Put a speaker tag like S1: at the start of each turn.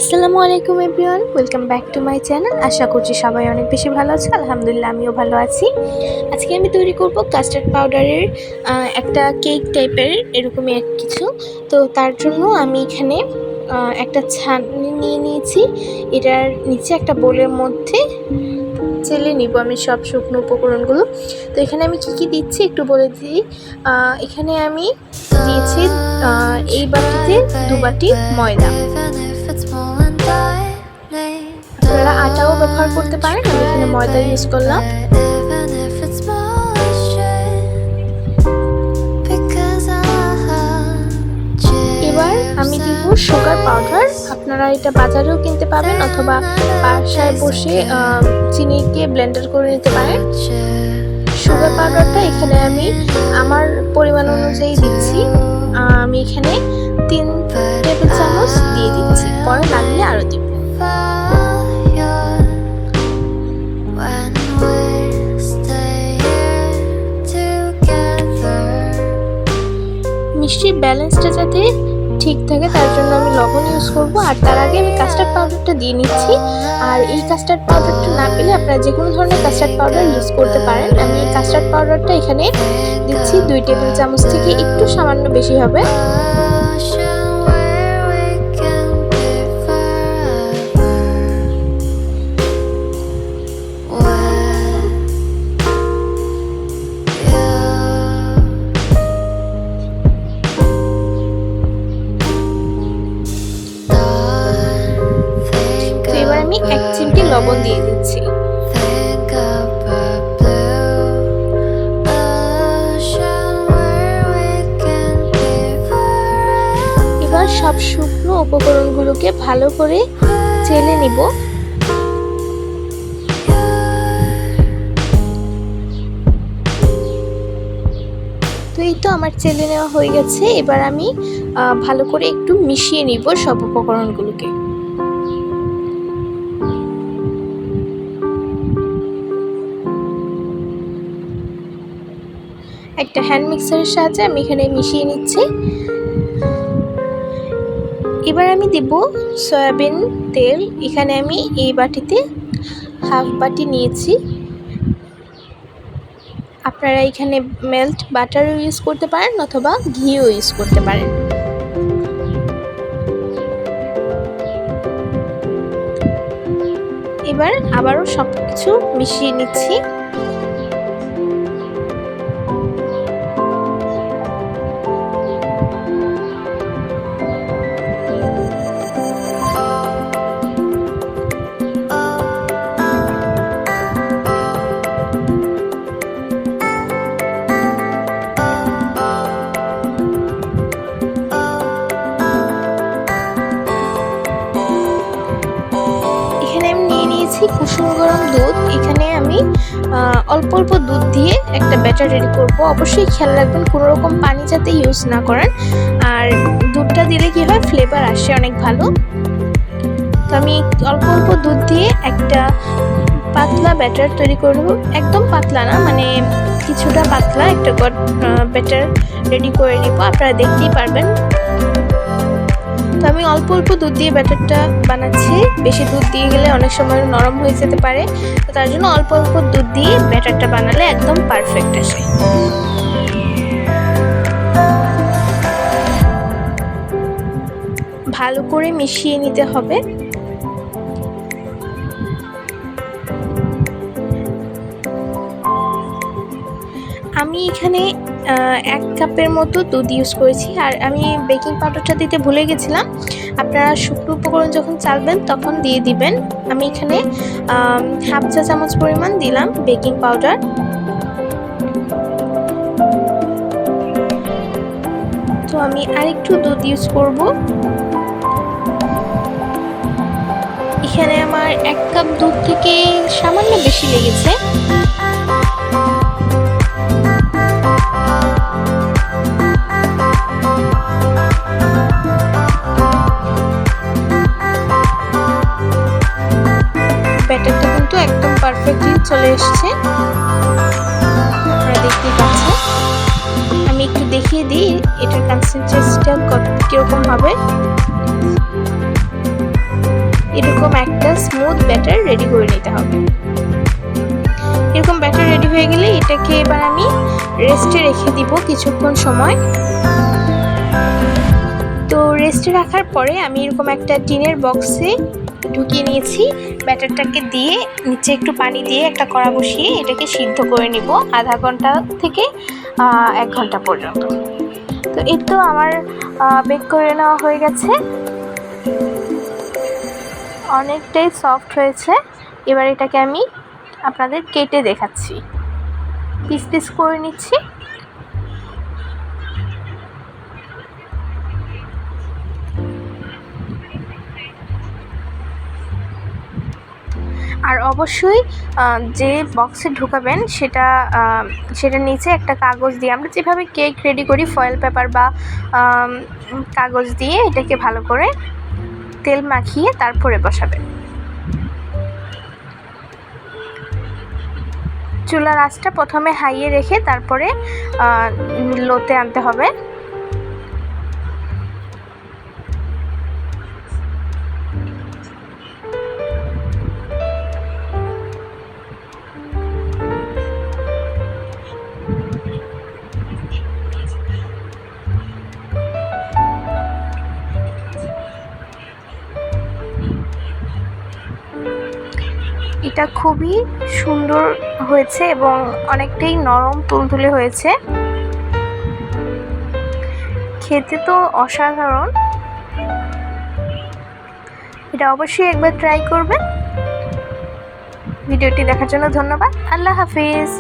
S1: আসসালামু আলাইকুম everyone, welcome back to my channel. আশা করছি সবাই অনেক বেশি ভালো আছে। আলহামদুলিল্লাহ আমিও ভালো আছি। আজকে আমি তৈরি করব কাস্টার্ড পাউডারের একটা কেক টাইপের এরকমই এক কিছু। তো তার জন্য আমি এখানে একটা ছাঁকনি নিয়ে নিয়েছি। এটার নিচে একটা বোলের মধ্যে চেলে নিব আমি সব শুকনো উপকরণগুলো। তো এখানে আমি কি দিচ্ছি একটু বলে দিই। এখানে আমি দিয়েছি এই বাটিতে 2 বাটি ময়দা। আপনারা আটাও ব্যবহার করতে পারেন, আমি এখানে ময়দা ইউজ করলাম। এবার আমি দিব সুগার পাউডার। আপনারা এটা বাজারেও কিনতে পাবেন অথবা বাসায় বসে চিনিকে ব্লেন্ডার করে নিতে পারেন। সুগার পাউডারটা এখানে আমি আমার পরিমাণ অনুযায়ী দিচ্ছি। আমি এখানে 3 টেবিল চামচ দিয়ে দিচ্ছি, পরে লাগলে আরও দিব। মিষ্টির ব্যালেন্সটা যাতে ঠিক থাকে তার জন্য আমি লবণ ইউজ করব। আর তার আগে আমি কাস্টার্ড পাউডারটা দিয়ে নিচ্ছি। আর এই কাস্টার্ড পাউডারটা না পেলে আপনারা যে কোনো ধরনের কাস্টার্ড পাউডার ইউজ করতে পারেন। আমি এই কাস্টার্ড পাউডারটা এখানে দিচ্ছি 2 টেবিল চামচ থেকে একটু সামান্য বেশি হবে। আমি 1 চিমটি লবণ দিয়ে দিচ্ছি। এবার সব শুকনো উপকরণগুলোকে ভালো করে চেলে নিব। তো এই তো আমার চেলে নেওয়া হয়ে গেছে। এবার আমি ভালো করে একটু মিশিয়ে নিব সব উপকরণগুলোকে। একটা হ্যান্ড মিক্সারের সাহায্যে আমি এখানে মিশিয়ে নিচ্ছি। এবার আমি দেব সয়াবিন তেল। এখানে আমি এই বাটিতে হাফ বাটি নিয়েছি। আপনারা এখানে মেল্ট বাটারও ইউজ করতে পারেন অথবা ঘিও ইউজ করতে পারেন। এবার আবারও সব কিছু মিশিয়ে নিচ্ছি। কুসুম গরম দুধ। এখানে আমি অল্প অল্প দুধ দিয়ে একটা ব্যাটার রেডি করব। অবশ্যই খেয়াল রাখবেন কোনো রকম পানি যাতে ইউজ না করেন। আর দুধটা দিলে কি হয়, ফ্লেভার আসে অনেক ভালো। তো আমি অল্প অল্প দুধ দিয়ে একটা পাতলা ব্যাটার তৈরি করব। একদম পাতলা না, মানে কিছুটা পাতলা একটা ব্যাটার রেডি করে নিব। আপনারা দেখতেই পারবেন। তো আমি অল্প অল্প দুধ দিয়ে ব্যাটারটা বানাচ্ছি। বেশি দুধ দিয়ে গেলে অনেক সময় নরম হয়ে যেতে পারে। তো তার জন্য অল্প অল্প দুধ দিয়ে ব্যাটারটা বানালে একদম পারফেক্ট আসে। ভালো করে মিশিয়ে নিতে হবে। আমি এখানে 1 কাপের মতো দুধ ইউজ করেছি। আর আমি বেকিং পাউডারটা দিতে ভুলে গেছিলাম। আপনারা শুকনো উপকরণ যখন চালবেন তখন দিয়ে দিবেন। আমি এখানে হাফ চা চামচ পরিমাণ দিলাম বেকিং পাউডার। তো আমি আরেকটু দুধ ইউজ করব। এখানে আমার 1 কাপ দুধ থেকে সামান্য বেশি লেগেছে। ব্যাটারটা কিন্তু একদম পারফেক্টলি চলে এসেছে, আপনারা দেখতে পাচ্ছেন। আমি একটু দেখিয়ে দিই এটার কনসিস্টেন্সিটা কীরকম হবে। এরকম একটা স্মুথ ব্যাটার রেডি করে নিতে হবে। এরকম ব্যাটার রেডি হয়ে গেলে এটাকে এবার আমি রেস্টে রেখে দিব কিছুক্ষণ সময়। তো রেস্টে রাখার পরে আমি এরকম একটা টিনের বক্সে ঢুকিয়ে নিয়েছি। ব্যাটারটাকে দিয়ে নিচে একটু পানি দিয়ে একটা কড়া বসিয়ে এটাকে সিদ্ধ করে নিব আধা ঘন্টা থেকে 1 ঘন্টা পর্যন্ত। তো এই তো আমার বেক করে নেওয়া হয়ে গেছে, অনেকটাই সফট হয়েছে। এবার এটাকে আমি আপনাদের কেটে দেখাচ্ছি, পিস পিস করে নিচ্ছি। আর অবশ্যই যে বক্সে ঢুকাবেন সেটার নিচে একটা কাগজ দিয়ে, আমরা যেভাবে কেক রেডি করি ফয়েল পেপার বা কাগজ দিয়ে এটাকে ভালো করে তেল মাখিয়ে তারপরে বসাবেন। চুলার আঁচটা প্রথমে হাইয়ে রেখে তারপরে লোতে আনতে হবে। এটা খুবই সুন্দর হয়েছে এবং অনেকটাই নরম তুলতুলে হয়েছে, খেতে তো অসাধারণ। এটা অবশ্যই একবার ট্রাই করবেন। ভিডিওটি দেখার জন্য ধন্যবাদ। আল্লাহ হাফিজ।